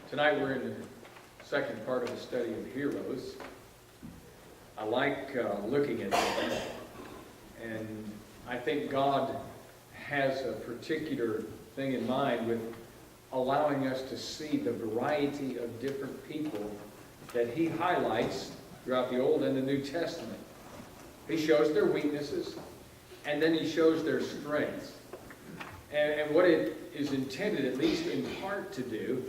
Tonight we're in the second part of the study of heroes. I like looking at them, and I think God has a particular thing in mind with allowing us to see the variety of different people that He highlights throughout the Old and the New Testament. He shows their weaknesses, and then He shows their strengths. And what it is intended, at least in part, to do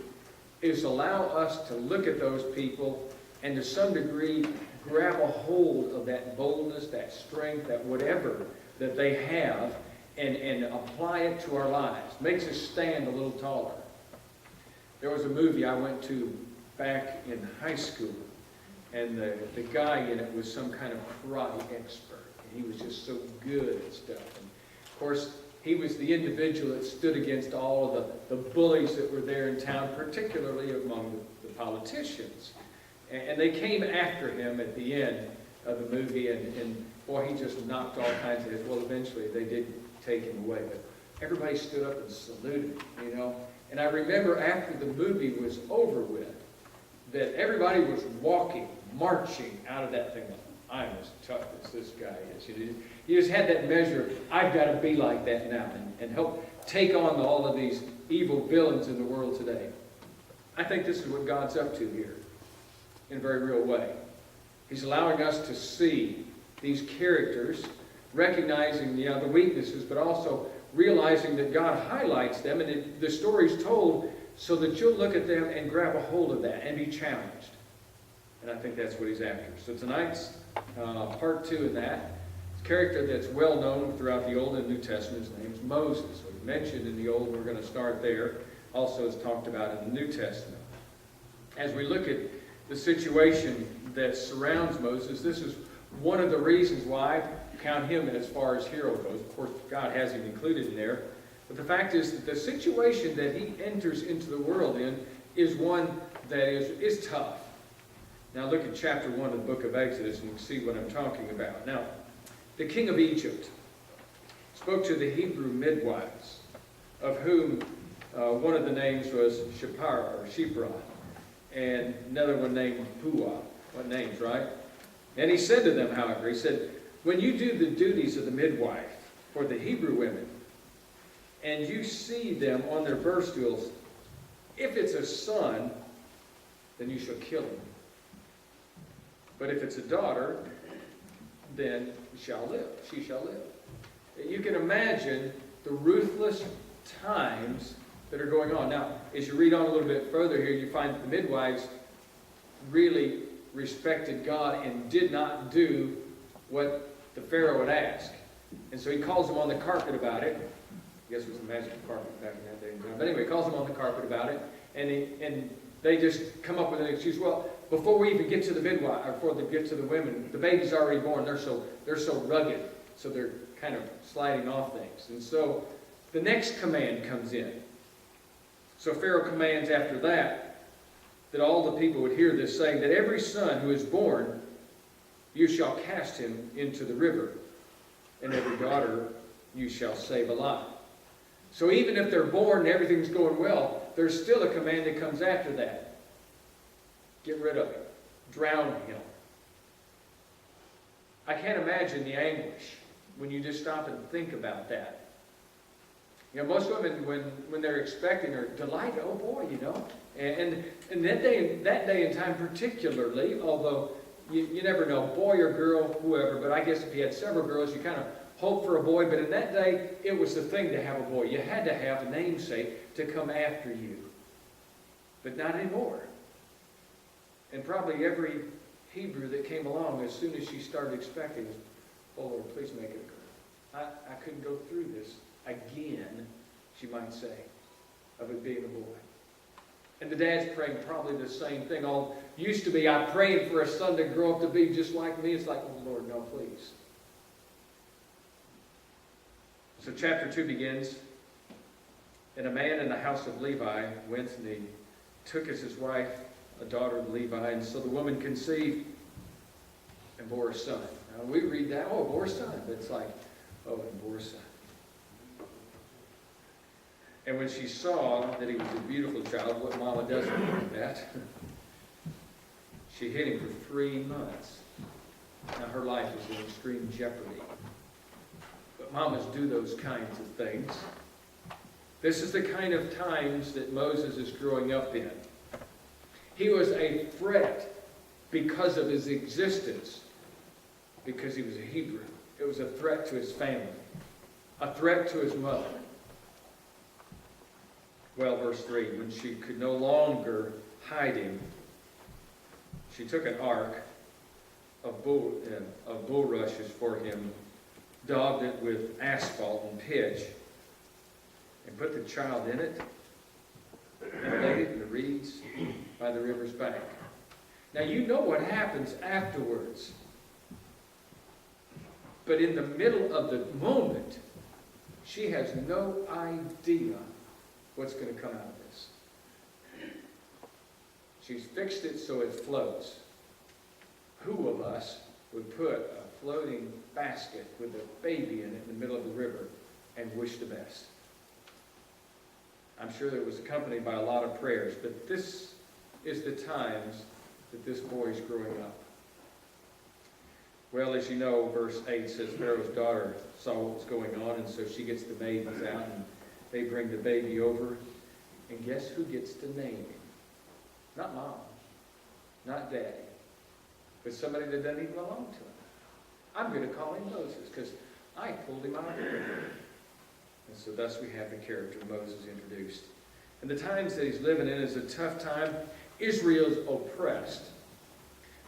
is allow us to look at those people and to some degree grab a hold of that boldness, that strength, that whatever that they have and apply it to our lives. Makes us stand a little taller. There was a movie I went to back in high school, and the guy in it was some kind of karate expert, and he was just so good at stuff. And of course, he was the individual that stood against all of the bullies that were there in town, particularly among the politicians. And they came after him at the end of the movie, and boy, he just knocked all kinds of heads. Well, eventually they did take him away, but everybody stood up and saluted, you know. And I remember after the movie was over with, that everybody was walking, marching out of that thing. I'm as tough as this guy is. You just had that measure of, I've got to be like that now and help take on all of these evil villains in the world today. I think this is what God's up to here in a very real way. He's allowing us to see these characters, recognizing the weaknesses, but also realizing that God highlights them, and the story's told so that you'll look at them and grab a hold of that and be challenged. And I think that's what He's after. So tonight's part two of that. It's a character that's well known throughout the Old and New Testament. His name's Moses. So he's mentioned in the Old, we're going to start there. Also is talked about in the New Testament. As we look at the situation that surrounds Moses, this is one of the reasons why I count him as far as hero goes. Of course, God has him included in there. But the fact is that the situation that he enters into the world in is one that is tough. Now look at chapter 1 of the book of Exodus and you can see what I'm talking about. Now, the king of Egypt spoke to the Hebrew midwives, of whom one of the names was Shiphrah, and another one named Puah. What names, right? And he said to them, however, he said, when you do the duties of the midwife for the Hebrew women, and you see them on their birth stools, if it's a son, then you shall kill him. But if it's a daughter, then she shall live. You can imagine the ruthless times that are going on. Now, as you read on a little bit further here, you find that the midwives really respected God and did not do what the Pharaoh would ask. And so he calls them on the carpet about it. I guess it was a magic carpet back in that day. But anyway, he calls them on the carpet about it. And they just come up with an excuse. Well, before we even get to the midwife, or before they get to the women, the baby's already born. They're so rugged. So they're kind of sliding off things. And so the next command comes in. So Pharaoh commands after that all the people would hear this, saying that every son who is born, you shall cast him into the river, and every daughter you shall save alive. So even if they're born and everything's going well, there's still a command that comes after that. Get rid of him. Drown him. I can't imagine the anguish when you just stop and think about that. You know, most women, when they're expecting, are delighted. Oh boy, you know. And that day and time particularly, although you never know, boy or girl, whoever, but I guess if you had several girls, you kind of hope for a boy. But in that day, it was the thing to have a boy. You had to have a namesake to come after you. But not anymore. And probably every Hebrew that came along, as soon as she started expecting, was, oh Lord, please make it a girl. I couldn't go through this again, she might say, of it being a boy. And the dad's praying probably the same thing. All used to be, I'm praying for a son to grow up to be just like me. It's like, oh Lord, no, please. So chapter 2 begins, and a man in the house of Levi went and he took as his wife a daughter of Levi, and so the woman conceived and bore a son. Now we read that, oh, bore a son. But it's like, oh, and bore a son. And when she saw that he was a beautiful child, what mama doesn't want that, she hid him for 3 months. Now her life is in extreme jeopardy. But mamas do those kinds of things. This is the kind of times that Moses is growing up in. He was a threat because of his existence, because he was a Hebrew. It was a threat to his family, a threat to his mother. Well, verse 3, when she could no longer hide him, she took an ark of bulrushes for him, daubed it with asphalt and pitch, and put the child in it, and laid it in the reeds by the river's bank. Now you know what happens afterwards. But in the middle of the moment, she has no idea what's going to come out of this. She's fixed it so it floats. Who of us would put a floating basket with a baby in it in the middle of the river and wish the best? I'm sure that it was accompanied by a lot of prayers, but this is the times that this boy is growing up. Well, as you know, verse 8 says Pharaoh's daughter saw what was going on, and so she gets the maidens out, and they bring the baby over. And guess who gets to name him? Not mom, not daddy, but somebody that doesn't even belong to him. I'm going to call him Moses because I pulled him out of the river. And so thus we have the character of Moses introduced. And the times that he's living in is a tough time. Israel's oppressed.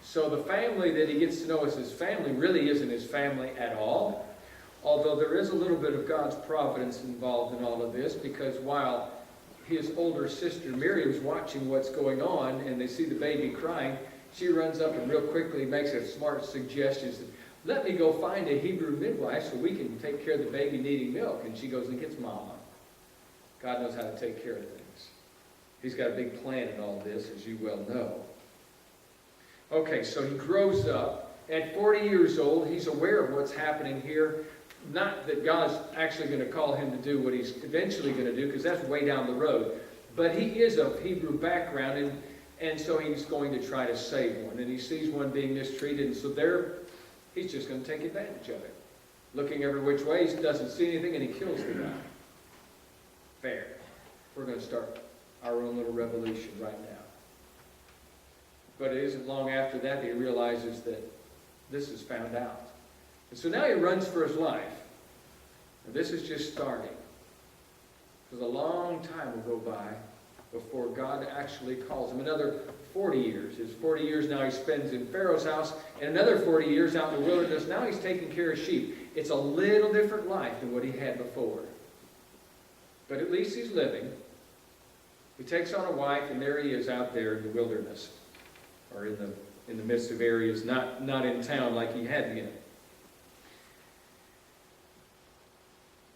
So the family that he gets to know as his family really isn't his family at all. Although there is a little bit of God's providence involved in all of this, because while his older sister Miriam's watching what's going on and they see the baby crying, she runs up and real quickly makes a smart suggestion. Let me go find a Hebrew midwife so we can take care of the baby needing milk. And she goes and gets mama. God knows how to take care of things. He's got a big plan in all this, as you well know. Okay, so he grows up. At 40 years old, he's aware of what's happening here. Not that God's actually going to call him to do what he's eventually going to do, because that's way down the road. But he is of Hebrew background, and so he's going to try to save one. And he sees one being mistreated, and so he's just going to take advantage of it. Looking every which way, he doesn't see anything, and he kills the guy. Fair. We're going to start our own little revolution right now. But it isn't long after that he realizes that this is found out. And so now he runs for his life. And this is just starting. Because a long time will go by before God actually calls him. Another 40 years. It's 40 years now he spends in Pharaoh's house, and another 40 years out in the wilderness. Now he's taking care of sheep. It's a little different life than what he had before. But at least he's living. He takes on a wife, and there he is out there in the wilderness, or in the midst of areas, not in town like he had been.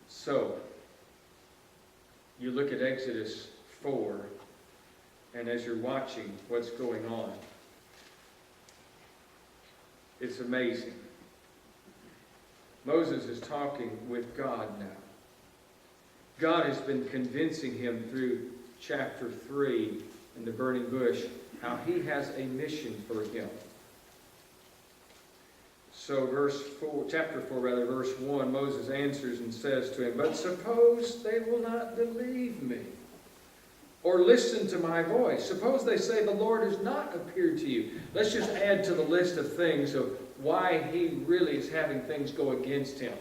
So, you look at Exodus 4, and as you're watching what's going on, it's amazing. Moses is talking with God now. God has been convincing him through chapter 3 in the burning bush how he has a mission for him. So chapter 4, verse 1, Moses answers and says to him, "But suppose they will not believe me, or listen to my voice. Suppose they say the Lord has not appeared to you." Let's just add to the list of things of why he really is having things go against him.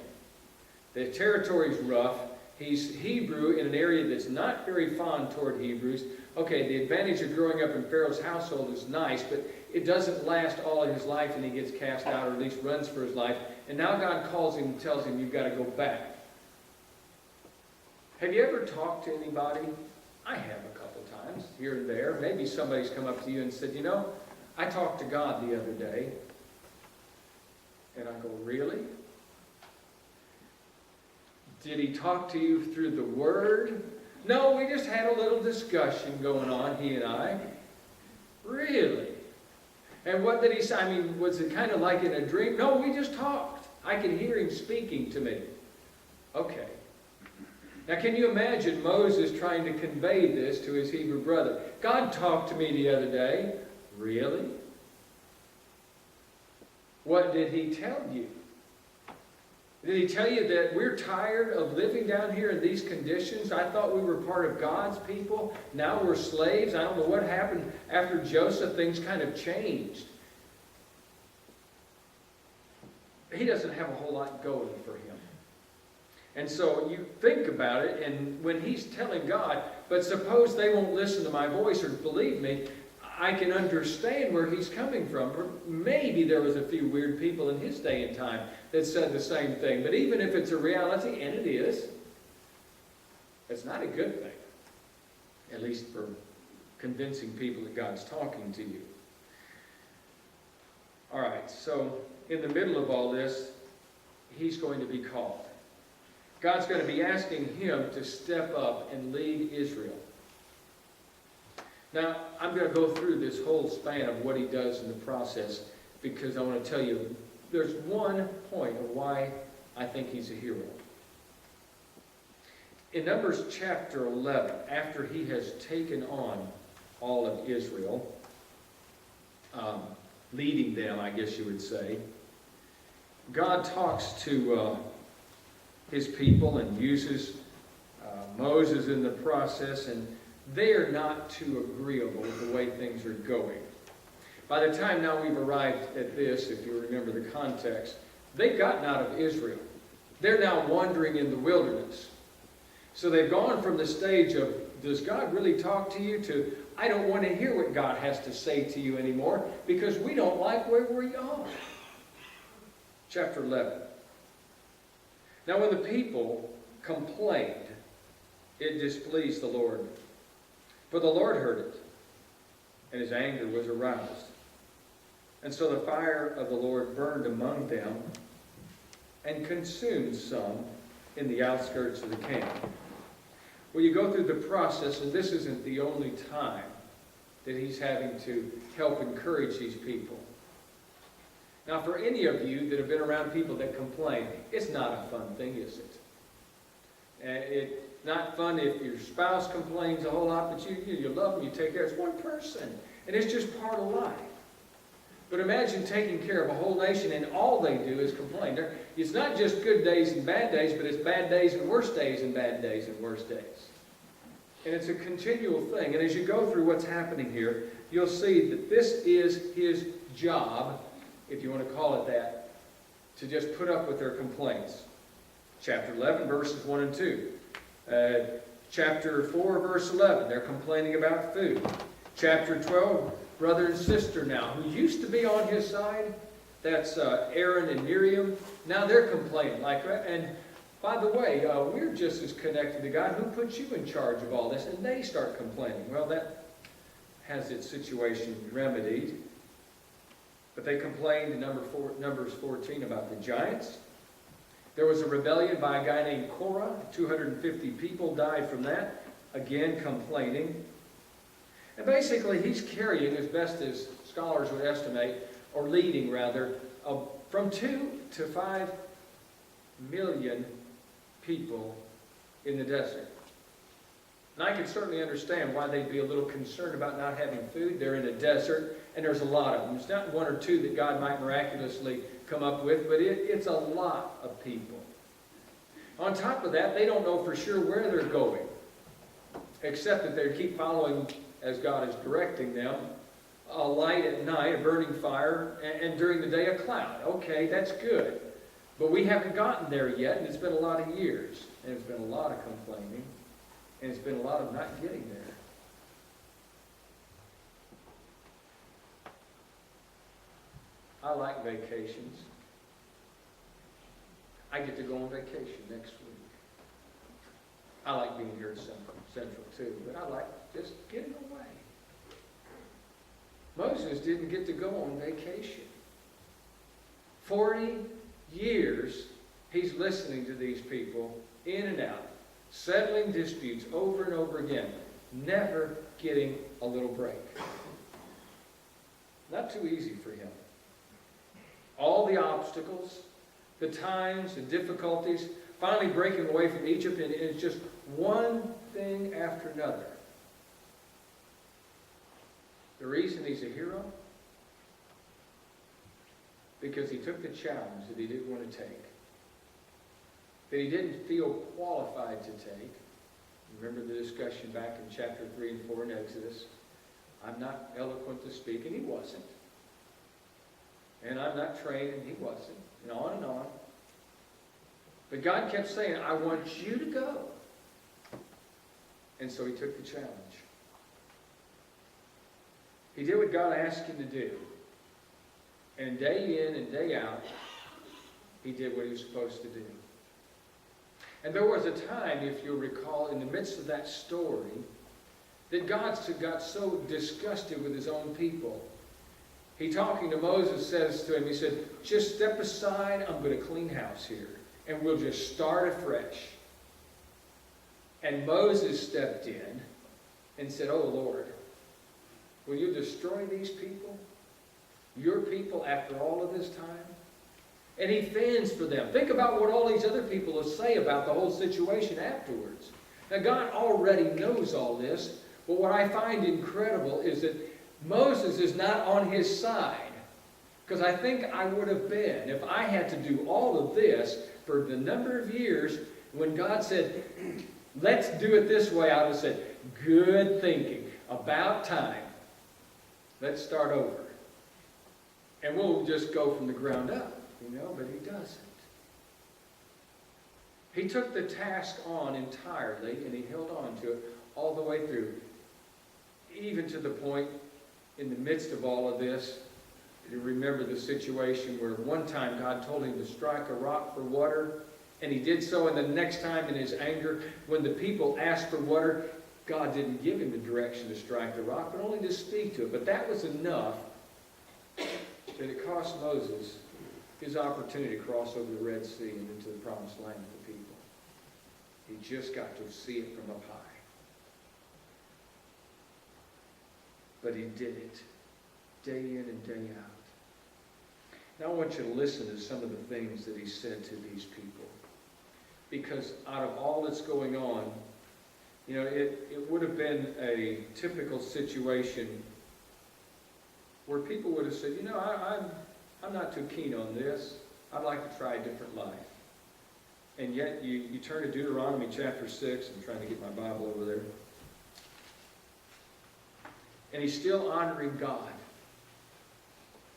The territory's rough. He's Hebrew in an area that's not very fond toward Hebrews. Okay, the advantage of growing up in Pharaoh's household is nice, but it doesn't last all of his life, and he gets cast out, or at least runs for his life. And now God calls him and tells him, you've got to go back. Have you ever talked to anybody? I have a couple times, here and there. Maybe somebody's come up to you and said, I talked to God the other day. And I go, really? Did he talk to you through the Word? No, we just had a little discussion going on, he and I. Really? And what did he say? Was it kind of like in a dream? No, we just talked. I could hear him speaking to me. Okay. Now, can you imagine Moses trying to convey this to his Hebrew brother? God talked to me the other day. Really? What did he tell you? Did he tell you that we're tired of living down here in these conditions? I thought we were part of God's people. Now we're slaves. I don't know what happened after Joseph. Things kind of changed. He doesn't have a whole lot going for him. And so you think about it, and when he's telling God, but suppose they won't listen to my voice or believe me, I can understand where he's coming from. Or maybe there was a few weird people in his day and time that said the same thing. But even if it's a reality, and it is, it's not a good thing. At least for convincing people that God's talking to you. All right, so in the middle of all this, he's going to be called. God's going to be asking him to step up and lead Israel. Now, I'm going to go through this whole span of what he does in the process because I want to tell you there's one point of why I think he's a hero. In Numbers chapter 11, after he has taken on all of Israel, leading them, I guess you would say, God talks to his people and uses Moses in the process, and they are not too agreeable with the way things are going. By the time now we've arrived at this, if you remember the context, they've gotten out of Israel. They're now wandering in the wilderness. So they've gone from the stage of, does God really talk to you, to, I don't want to hear what God has to say to you anymore because we don't like where we are. Chapter 11. Now when the people complained, it displeased the Lord. For the Lord heard it, and his anger was aroused. And so the fire of the Lord burned among them and consumed some in the outskirts of the camp. Well, you go through the process, and this isn't the only time that he's having to help encourage these people. Now, for any of you that have been around people that complain, it's not a fun thing, is it? It's not fun if your spouse complains a whole lot, but you love them, you take care. It's one person, and it's just part of life. But imagine taking care of a whole nation, and all they do is complain. It's not just good days and bad days, but it's bad days and worse days and bad days and worse days. And it's a continual thing. And as you go through what's happening here, you'll see that this is his job, if you want to call it that, to just put up with their complaints. Chapter 11, verses 1 and 2. Chapter 4, verse 11, they're complaining about food. Chapter 12, brother and sister now, who used to be on his side, that's Aaron and Miriam, now they're complaining like that. And by the way, we're just as connected to God. Who put you in charge of all this? And they start complaining. Well, that has its situation remedied. But they complained in Numbers 14 about the giants. There was a rebellion by a guy named Korah. 250 people died from that. Again, complaining. And basically, he's carrying, as best as scholars would estimate, or leading rather, from 2 to 5 million people in the desert. And I can certainly understand why they'd be a little concerned about not having food. They're in a desert, and there's a lot of them. It's not one or two that God might miraculously come up with, but it's a lot of people. On top of that, they don't know for sure where they're going, except that they keep following, as God is directing them, a light at night, a burning fire, and during the day a cloud. Okay, that's good. But we haven't gotten there yet, and it's been a lot of years, and it's been a lot of complaining, and it's been a lot of not getting there. I like vacations. I get to go on vacation next week. I like being here at Central too, but I like just getting away. Moses didn't get to go on vacation. 40 years he's listening to these people in and out, settling disputes over and over again, never getting a little break. Not too easy for him. All the obstacles, the times, the difficulties, finally breaking away from Egypt, and it's just one thing after another. The reason he's a hero? Because he took the challenge that he didn't want to take, that he didn't feel qualified to take. Remember the discussion back in chapter 3 and 4 in Exodus? I'm not eloquent to speak, and he wasn't. And I'm not trained, and he wasn't. And on and on. But God kept saying, I want you to go. And so he took the challenge. He did what God asked him to do. And day in and day out, he did what he was supposed to do. And there was a time, if you'll recall, in the midst of that story, that God got so disgusted with his own people. He, talking to Moses, says to him, he said, just step aside, I'm going to clean house here. And we'll just start afresh. And Moses stepped in and said, oh Lord, will you destroy these people? Your people after all of this time? And he fends for them. Think about what all these other people will say about the whole situation afterwards. Now God already knows all this, but what I find incredible is that Moses is not on his side. Because I think I would have been, if I had to do all of this for the number of years, when God said, let's do it this way, I would have said, good thinking, about time. Let's start over. And we'll just go from the ground up, but he doesn't. He took the task on entirely, and he held on to it all the way through. Even to the point, in the midst of all of this, you remember the situation where one time God told him to strike a rock for water, and he did so, and the next time in his anger, when the people asked for water, God didn't give him the direction to strike the rock, but only to speak to it. But that was enough that it cost Moses his opportunity to cross over the Red Sea and into the promised land of the people. He just got to see it from up high. But he did it day in and day out. Now I want you to listen to some of the things that he said to these people. Because out of all that's going on, it would have been a typical situation where people would have said, I'm not too keen on this. I'd like to try a different life. And yet you turn to Deuteronomy chapter 6. I'm trying to get my Bible over there. And he's still honoring God.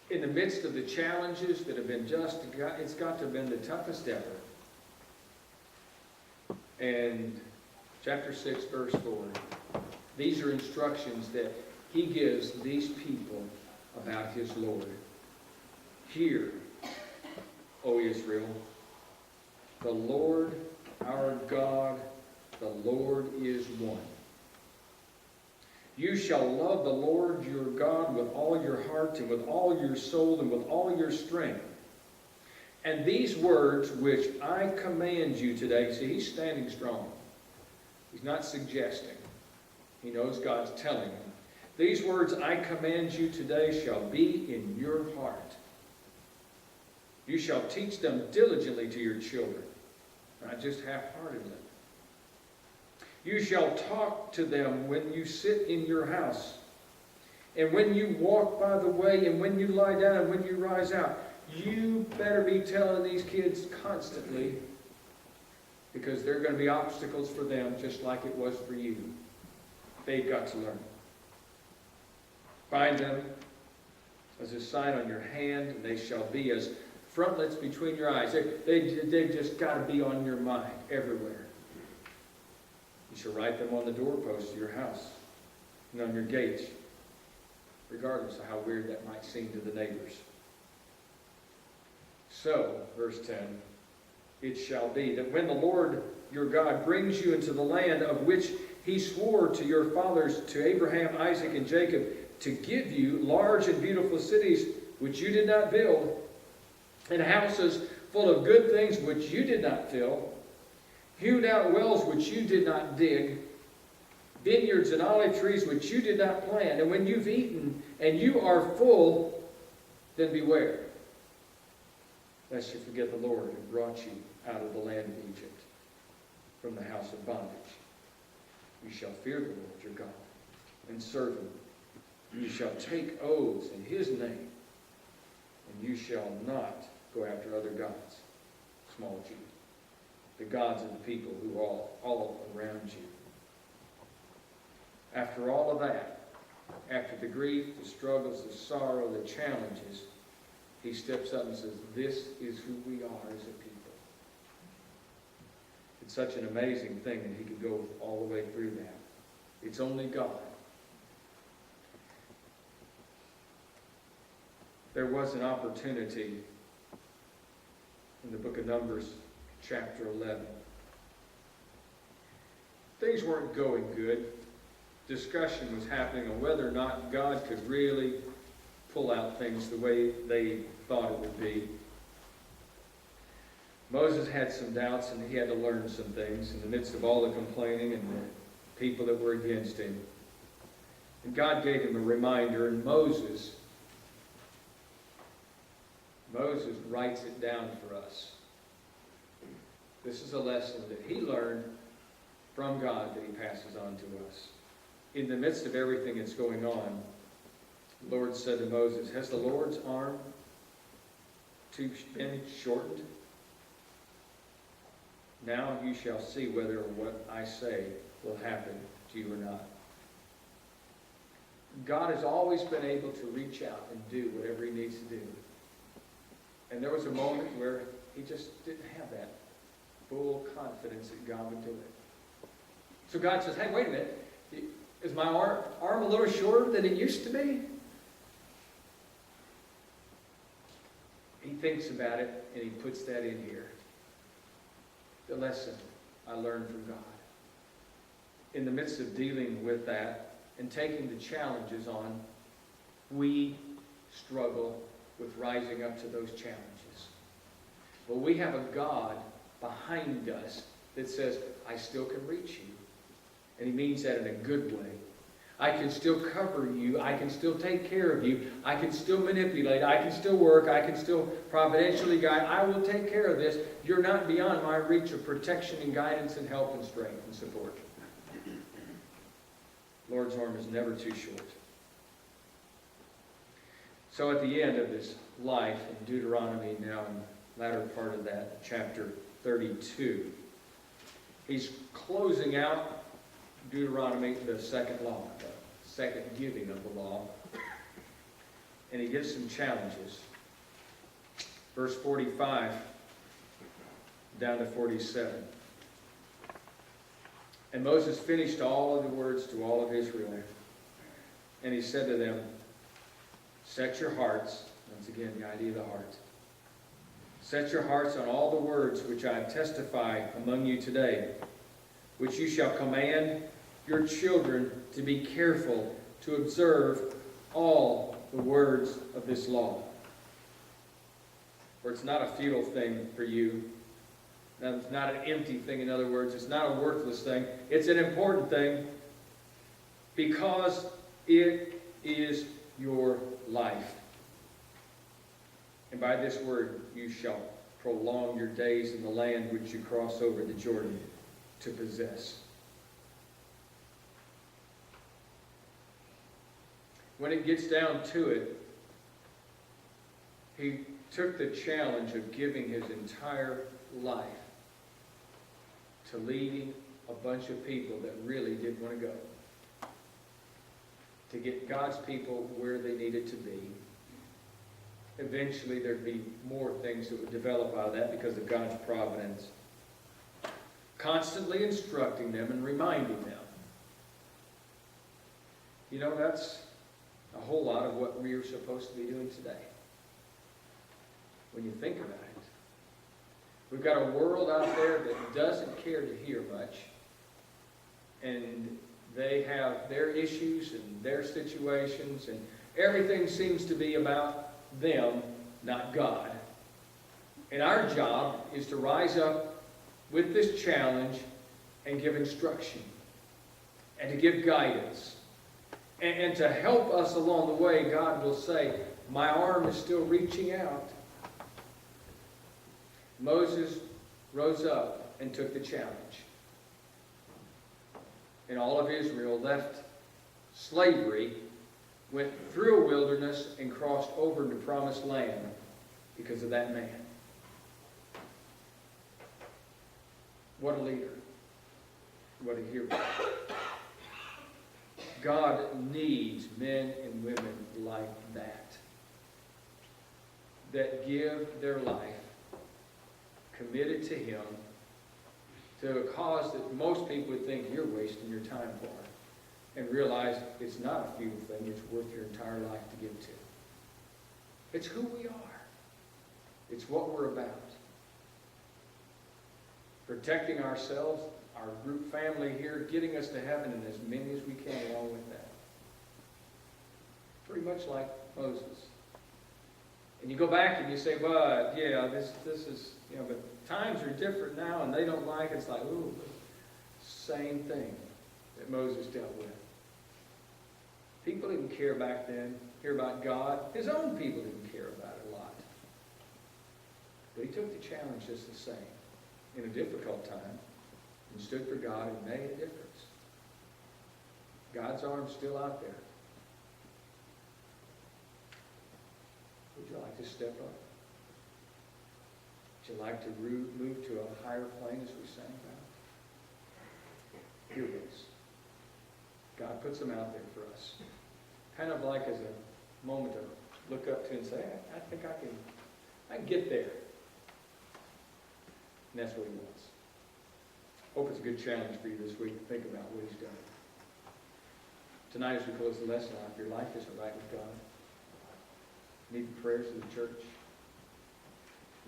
In the midst of the challenges that have been it's got to have been the toughest ever. And chapter 6, verse 4. These are instructions that he gives these people about his Lord. Hear, O Israel, the Lord our God, the Lord is one. You shall love the Lord your God with all your heart and with all your soul and with all your strength. And these words which I command you today, see, he's standing strong. He's not suggesting. He knows God's telling him. These words I command you today shall be in your heart. You shall teach them diligently to your children, not just half-heartedly. You shall talk to them when you sit in your house, and when you walk by the way, and when you lie down, and when you rise out. You better be telling these kids constantly, because there are going to be obstacles for them just like it was for you. They've got to learn. Bind them as a sign on your hand, and they shall be as frontlets between your eyes. They've just got to be on your mind everywhere. You shall write them on the doorposts of your house and on your gates, regardless of how weird that might seem to the neighbors. So, verse 10, it shall be that when the Lord your God brings you into the land of which he swore to your fathers, to Abraham, Isaac, and Jacob, to give you large and beautiful cities which you did not build, and houses full of good things which you did not fill, hewed out wells which you did not dig, vineyards and olive trees which you did not plant. And when you've eaten and you are full, then beware, lest you forget the Lord who brought you out of the land of Egypt, from the house of bondage. You shall fear the Lord your God and serve him. You shall take oaths in his name, and you shall not go after other gods, small g, the gods of the people who are all around you. After all of that, after the grief, the struggles, the sorrow, the challenges, he steps up and says, this is who we are as a people. It's such an amazing thing that he could go all the way through that. It's only God. There was an opportunity in the book of Numbers, chapter 11. Things weren't going good. Discussion was happening on whether or not God could really pull out things the way they thought it would be. Moses had some doubts, and he had to learn some things in the midst of all the complaining and the people that were against him. And God gave him a reminder, and Moses writes it down for us. This is a lesson that he learned from God that he passes on to us. In the midst of everything that's going on, the Lord said to Moses, has the Lord's arm been shortened? Now you shall see whether what I say will happen to you or not. God has always been able to reach out and do whatever he needs to do. And there was a moment where he just didn't have that full confidence that God would do it. So God says, hey, wait a minute. Is my arm a little shorter than it used to be? He thinks about it and he puts that in here. The lesson I learned from God. In the midst of dealing with that and taking the challenges on, we struggle with rising up to those challenges. But we have a God behind us that says, I still can reach you. And he means that in a good way. I can still cover you. I can still take care of you. I can still manipulate. I can still work. I can still providentially guide. I will take care of this. You're not beyond my reach of protection and guidance and help and strength and support. Lord's arm is never too short. So at the end of his life in Deuteronomy, now in the latter part of that, chapter 32, he's closing out Deuteronomy, the second law, the second giving of the law. And he gives some challenges. Verse 45 down to 47. And Moses finished all of the words to all of Israel. And he said to them, set your hearts, once again the idea of the heart, set your hearts on all the words which I testify among you today, which you shall command your children to be careful to observe all the words of this law. For it's not a futile thing for you. It's not an empty thing, in other words. It's not a worthless thing. It's an important thing because it is your life. And by this word you shall prolong your days in the land which you cross over the Jordan to possess. When it gets down to it, he took the challenge of giving his entire life to leading a bunch of people that really didn't want to go, to get God's people where they needed to be. Eventually there'd be more things that would develop out of that because of God's providence. Constantly instructing them and reminding them. You know, that's a whole lot of what we are supposed to be doing today. When you think about it. We've got a world out there that doesn't care to hear much. And they have their issues and their situations, and everything seems to be about them, not God. And our job is to rise up with this challenge and give instruction and to give guidance. And to help us along the way, God will say, my arm is still reaching out. Moses rose up and took the challenge. and all of Israel left slavery, went through a wilderness, and crossed over into promised land because of that man. What a leader. What a hero. God needs men and women like that give their life committed to Him, to a cause that most people would think you're wasting your time for, and realize it's not a futile thing, it's worth your entire life to give to. It's who we are. It's what we're about. Protecting ourselves, our group family here, getting us to heaven, and as many as we can along with that. Pretty much like Moses. And you go back and you say, well, yeah, this is, but times are different now and they don't like it. It's like, ooh, same thing that Moses dealt with. People didn't care back then, care about God. His own people didn't care about it a lot. But he took the challenge just the same in a difficult time and stood for God and made a difference. God's arm's still out there. Would you like to step up? Would you like to move to a higher plane as we sang about? Here it is. God puts them out there for us. Kind of like as a moment to look up to and say, I think I can get there. And that's what He wants. Hope it's a good challenge for you this week to think about what He's done. Tonight as we close the lesson out, if your life isn't right with God, need the prayers of the church,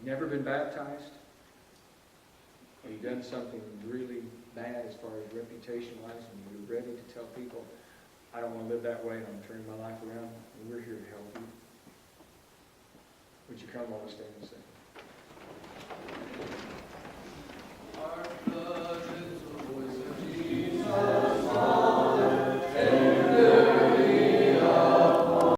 never been baptized, or you've done something really bad as far as reputation-wise, and you're ready to tell people, I don't want to live that way, and I'm turning my life around, and we're here to help you. Would you come while we stand and sing?